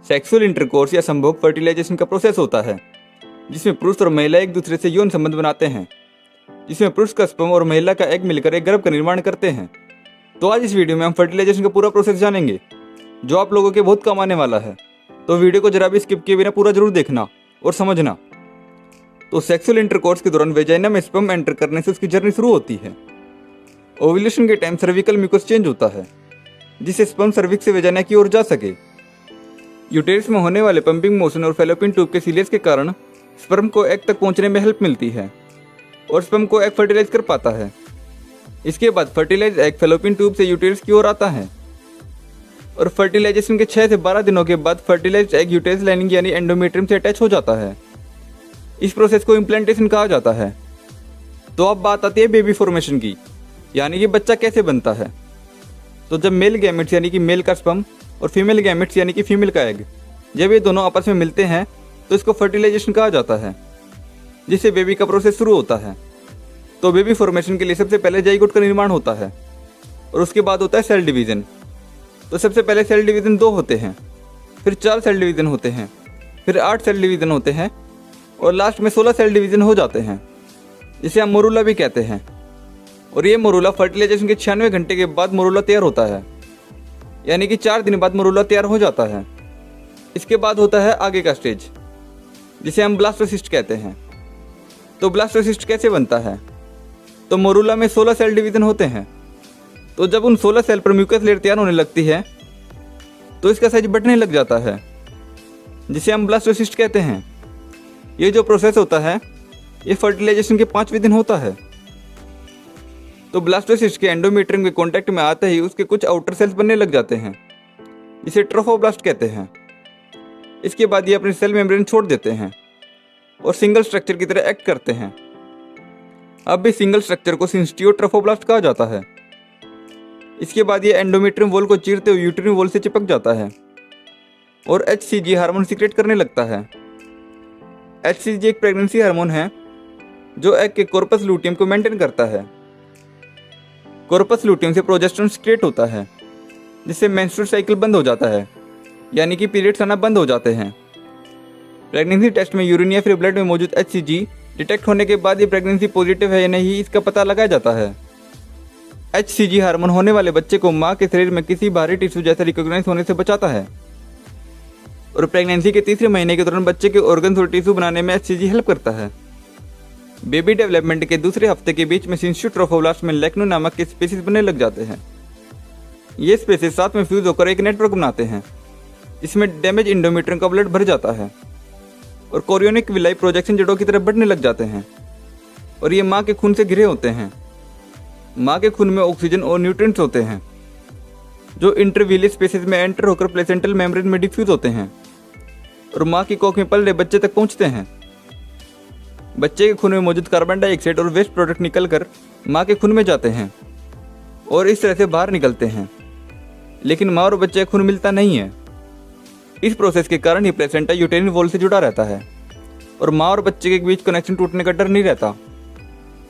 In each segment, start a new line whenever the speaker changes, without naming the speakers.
Sexual intercourse या संभोग fertilisation का प्रोसेस होता है जिसमें पुरुष और महिला एक दूसरे से यौन संबंध बनाते हैं, जिसमें पुरुष का स्पर्म और महिला का एग मिलकर एक गर्भ का निर्माण करते हैं। तो आज इस वीडियो में हम फर्टिलाइजेशन का पूरा प्रोसेस जानेंगे जो आप लोगों के बहुत काम आने वाला है। तो वीडियो को जरा भी स्किप किए बिना पूरा जरूर देखना और समझना। तो सेक्सुअल इंटरकोर्स के दौरान वेजाइना में स्पर्म एंटर करने से उसकी जर्नी शुरू होती है। ओव्यूलेशन के टाइम सर्विकल म्यूकस चेंज होता है जिससे स्पर्म सर्विक्स से वेजाइना की ओर जा सके। यूटेरस में होने वाले पंपिंग मोशन और फैलोपियन ट्यूब के सीलियस के कारण स्पर्म को एग तक पहुंचने में हेल्प मिलती है और स्पर्म को एग फर्टिलाइज कर पाता है। इसके बाद फर्टिलाइज एग फैलोपियन ट्यूब से यूटेरस की ओर आता है और फर्टिलाइजेशन के 6 से 12 दिनों के बाद फर्टिलाइज्ड एग यूटेरस लाइनिंग यानी एंडोमेट्रियम से अटैच हो जाता है। इस प्रोसेस को इम्प्लांटेशन कहा जाता है। तो अब बात आती है बेबी फॉर्मेशन की, यानी कि बच्चा कैसे बनता है। तो जब मेल गैमेट्स यानी कि मेल का स्पर्म और फीमेल गैमेट्स यानी कि फीमेल का एग जब ये दोनों आपस में मिलते हैं तो इसको फर्टिलाइजेशन कहा जाता है, जिससे बेबी का प्रोसेस शुरू होता है। तो बेबी फॉर्मेशन के लिए सबसे पहले जाइगोट का निर्माण होता है और उसके बाद होता है सेल डिवीजन। तो सबसे पहले सेल डिवीजन 2 होते हैं, फिर 4 सेल डिवीजन होते हैं, फिर 8 सेल डिवीजन होते हैं और लास्ट में 16 सेल डिवीजन हो जाते हैं, जिसे हम मोरूला भी कहते हैं। और ये मोरूला फर्टिलाइजेशन के 96 घंटे के बाद मोरूला तैयार होता है, यानी कि 4 दिन बाद मोरूला तैयार हो जाता है। इसके बाद होता है आगे का स्टेज जिसे हम ब्लास्टोसिस्ट कहते हैं। तो ब्लास्टोसिस्ट कैसे बनता है? तो मोरूला में 16 सेल डिवीजन होते हैं। तो जब उन 16 सेल पर म्यूकस लेयर तैयार होने लगती है तो इसका साइज बढ़ने लग जाता है, जिसे हम ब्लास्टोसिस्ट कहते हैं। ये जो प्रोसेस होता है ये फर्टिलाइजेशन के 5वें दिन होता है। तो ब्लास्टोसिस्ट के एंडोमेट्रियम के कांटेक्ट में आते ही उसके कुछ आउटर सेल्स बनने लग जाते हैं, जिसे ट्रोफोब्लास्ट कहते हैं। इसके बाद ये अपनी सेल मेम्ब्रेन छोड़ देते हैं और सिंगल स्ट्रक्चर की तरह एक्ट करते हैं। अब भी सिंगल स्ट्रक्चर को सिंस्टियो ट्रोफोब्लास्ट कहा जाता है। इसके बाद ये एंडोमेट्रियम वॉल को चीरते हुए यूट्रिन वॉल से चिपक जाता है और HCG हार्मोन सीक्रेट करने लगता है। HCG एक प्रेगनेंसी हार्मोन है जो एग के कॉर्पस लूटियम को मेंटेन करता है। कॉर्पस लूटियम से प्रोजेस्टेरोन सीक्रेट होता है, जिससे मेंस्ट्रुअल साइकिल बंद हो जाता है, यानी कि पीरियड्स आना बंद हो जाते हैं। प्रेगनेंसी टेस्ट में यूरिन या फिर ब्लड में मौजूद HCG डिटेक्ट होने के बाद ये प्रेगनेंसी पॉजिटिव है या नहीं इसका पता लगाया जाता है। HCG हार्मोन होने वाले बच्चे को मां के शरीर में किसी बाहरी टिश्यू जैसे रिकॉग्नाइज होने से बचाता है और प्रेगनेंसी के 3रे महीने के दौरान बच्चे के ऑर्गन्स और टिश्यू बनाने में HCG हेल्प करता है। बेबी डेवलपमेंट के दूसरे हफ्ते के बीच में सिंस्टियो ट्रोफोब्लास्ट में लेक्नो नामक के स्पेसीज बनने लग जाते हैं। ये स्पेसीज साथ में फ्यूज होकर एक नेटवर्क बनाते हैं, जिसमें डैमेज इंडोमेट्रियम का ब्लड भर जाता है और कोरियोनिक विलाई प्रोजेक्शन जड़ों की तरफ बढ़ने लग जाते हैं और ये माँ के खून से घिरे होते हैं। माँ के खून में ऑक्सीजन और न्यूट्रिएंट्स होते हैं जो इंटरवीलियस स्पेसेस में एंटर होकर प्लेसेंटल मेम्ब्रेन में डिफ्यूज होते हैं और माँ की कोख में पल रहे बच्चे तक पहुँचते हैं। बच्चे के खून में मौजूद कार्बन डाइऑक्साइड और वेस्ट प्रोडक्ट निकलकर माँ के खून में जाते हैं और इस तरह से बाहर निकलते हैं, लेकिन माँ और बच्चे का खून मिलता नहीं है। इस प्रोसेस के कारण ही प्लेसेंटा यूटेरिन वॉल से जुड़ा रहता है और माँ और बच्चे के बीच कनेक्शन टूटने का डर नहीं रहता।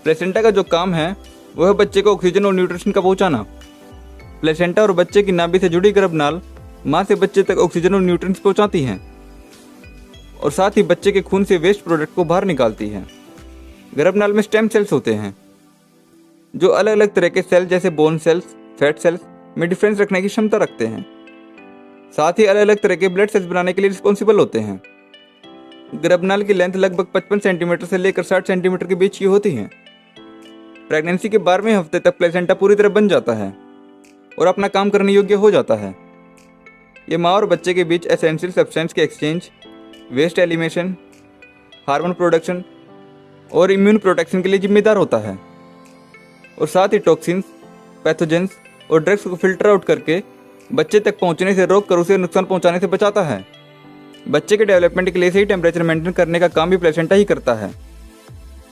प्लेसेंटा का जो काम है वह है बच्चे को ऑक्सीजन और न्यूट्रिशन का पहुंचाना। प्लेसेंटा और बच्चे की नाभि से जुड़ी गर्भनाल माँ से बच्चे तक ऑक्सीजन और न्यूट्रिएंट्स पहुंचाती हैं और साथ ही बच्चे के खून से वेस्ट प्रोडक्ट को बाहर निकालती है। गर्भनाल में स्टेम सेल्स होते हैं जो अलग अलग तरह के सेल जैसे बोन सेल्स, फैट सेल्स में डिफरेंस रखने की क्षमता रखते हैं। साथ ही अलग अलग तरह के ब्लड सेल्स बनाने के लिए रिस्पॉन्सिबल होते हैं। गर्भनाल की लेंथ लगभग 55 सेंटीमीटर से लेकर 60 सेंटीमीटर के बीच की होती है। प्रेगनेंसी के 12वें हफ्ते तक प्लेसेंटा पूरी तरह बन जाता है और अपना काम करने योग्य हो जाता है। ये माँ और बच्चे के बीच एसेंशियल सब्सटेंस के exchange, waste elimination, hormone production और इम्यून प्रोटेक्शन के लिए जिम्मेदार होता है और साथ ही टॉक्सिन्स, पैथोजेंस और ड्रग्स को फिल्टर आउट करके बच्चे तक पहुंचने से रोक कर उसे नुकसान पहुंचाने से बचाता है। बच्चे के डेवलपमेंट के लिए सही टेम्परेचर मेंटेन करने का काम भी प्लेसेंटा ही करता है।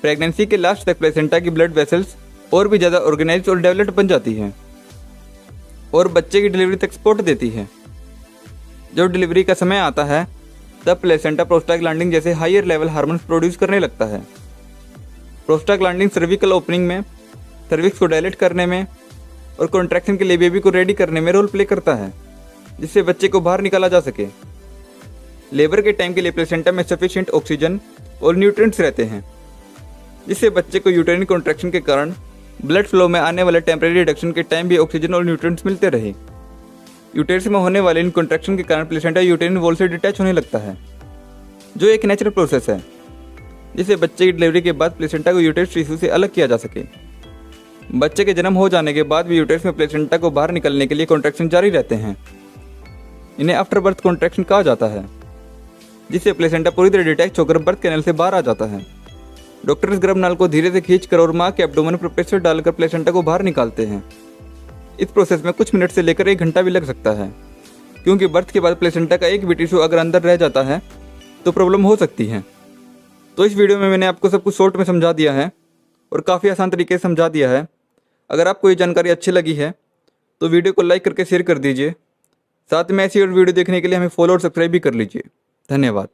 प्रेगनेंसी के लास्ट तक प्लेसेंटा की ब्लड वेसल्स और भी ज़्यादा ऑर्गेनाइज्ड और डेवलप्ड बन जाती हैं और बच्चे की डिलीवरी तक सपोर्ट देती है। जब डिलीवरी का समय आता है तब प्लेसेंटा प्रोस्टाग्लैंडिन जैसे हायर लेवल हार्मोन्स प्रोड्यूस करने लगता है। प्रोस्टाग्लैंडिन सर्विकल ओपनिंग में, सर्विक्स को डायलेट करने में और कॉन्ट्रैक्शन के लिए बेबी को रेडी करने में रोल प्ले करता है, जिससे बच्चे को बाहर निकाला जा सके। लेबर के टाइम के लिए प्लेसेंटा में सफिशिएंट ऑक्सीजन और न्यूट्रिएंट्स रहते हैं, जिससे बच्चे को यूटेरिन कॉन्ट्रैक्शन के कारण ब्लड फ्लो में आने वाले टेम्परेरी रिडक्शन के टाइम भी ऑक्सीजन और न्यूट्रिएंट्स मिलते रहे। यूटेरस में होने वाले इन कॉन्ट्रैक्शन के कारण प्लेसेंटा यूटेरिन वॉल से डिटैच होने लगता है, जो एक नेचुरल प्रोसेस है, जिससे बच्चे की डिलीवरी के बाद प्लेसेंटा को यूटेरस टिश्यू से अलग किया जा सके। बच्चे के जन्म हो जाने के बाद भी यूटेरस में प्लेसेंटा को बाहर निकलने के लिए कॉन्ट्रैक्शन जारी रहते हैं। इन्हें आफ्टर बर्थ कॉन्ट्रैक्शन कहा जाता है, जिससे प्लेसेंटा पूरी तरह डिटैच होकर बर्थ कैनल से बाहर आ जाता है। डॉक्टर इस गर्भनाल को धीरे से खींचकर और मां के एब्डोमेन पर प्रेशर डालकर प्लेसेंटा को बाहर निकालते हैं। इस प्रोसेस में कुछ मिनट से लेकर 1 घंटा भी लग सकता है, क्योंकि बर्थ के बाद प्लेसेंटा का एक भी टिश्यू अगर अंदर रह जाता है तो प्रॉब्लम हो सकती है। तो इस वीडियो में मैंने आपको सब कुछ शॉर्ट में समझा दिया है और काफ़ी आसान तरीके से समझा दिया है। अगर आपको ये जानकारी अच्छी लगी है तो वीडियो को लाइक करके शेयर कर दीजिए। साथ में ऐसी और वीडियो देखने के लिए हमें फॉलो और सब्सक्राइब भी कर लीजिए। धन्यवाद।